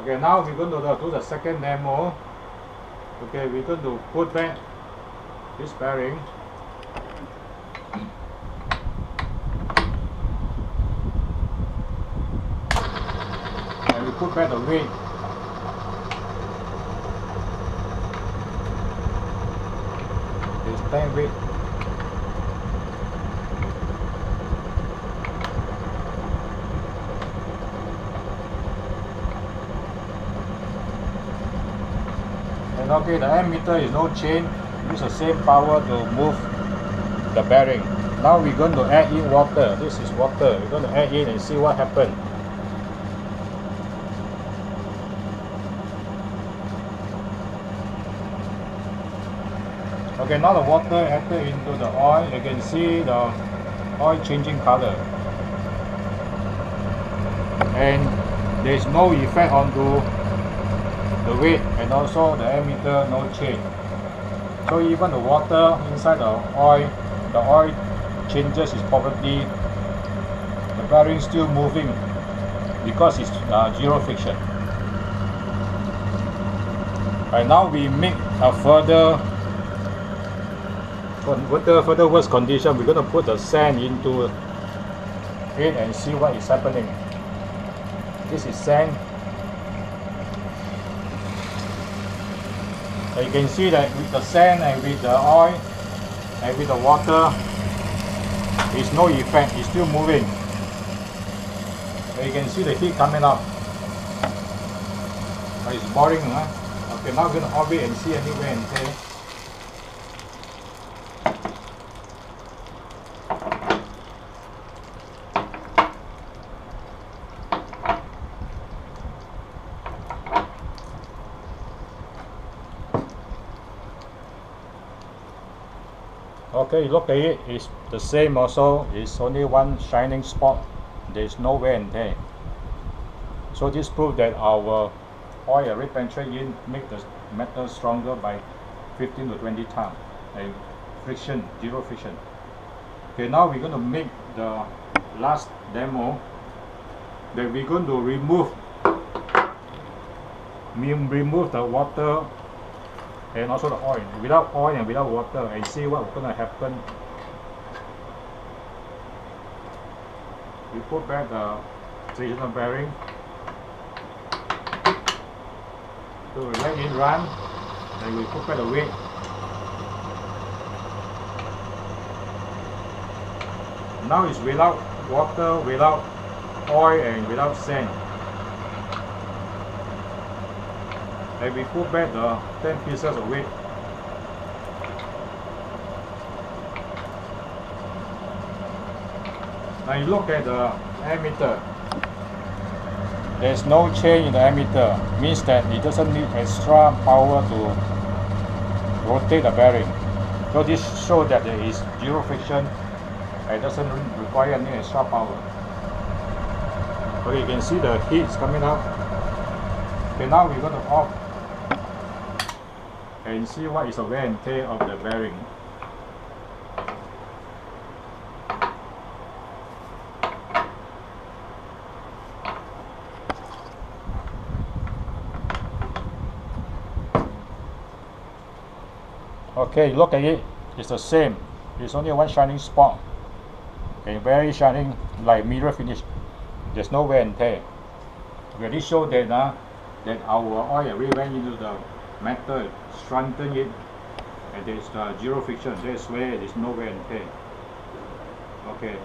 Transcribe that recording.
Okay, now we're going to do the second demo. Okay, we're going to put back this bearing. And we put back the weight. This tank weight. And okay, the ammeter is no change. Use the same power to move the bearing. Now we're going to add in water. This is water. We're going to add in and see what happens. Okay, now the water entered into the oil. You can see the oil changing color. And there is no effect onto the weight, and also the ammeter no change. So even the water inside the oil changes is probably the bearing still moving because it's zero friction. Right now we make a further worse condition. We're going to put the sand into it and see what is happening. This is sand. So you can see that with the sand and with the oil and with the water, there's no effect, it's still moving. So you can see the heat coming up. But it's boring, huh? Okay, now we're going to off it and see any wear and tear. Okay, look at it, it's the same also. It's only one shining spot. There's no wear and tear. So this proves that our oil repenetrate in make the metal stronger by 15 to 20 times. And friction, zero friction. Okay, now we're going to make the last demo. That we're going to remove the water and also the oil, without oil and without water, and see what's going to happen. We put back the traditional bearing. So we let it run, and we put back the weight. Now it's without water, without oil, and without sand. And we put back the 10 pieces of weight. Now you look at the ammeter. There's no change in the ammeter. Means that it doesn't need extra power to rotate the bearing. So this shows that there is zero friction and doesn't require any extra power. Okay, you can see the heat is coming out. Okay, now we're going to off and see what is the wear and tear of the bearing. Okay, look at it, it's the same. It's only one shining spot. Okay, very shining, like mirror finish. There's no wear and tear. Okay, this shows that that our oil really went into the metal, strengthen it, and there's zero friction. That's where there's no wear and tear. Okay,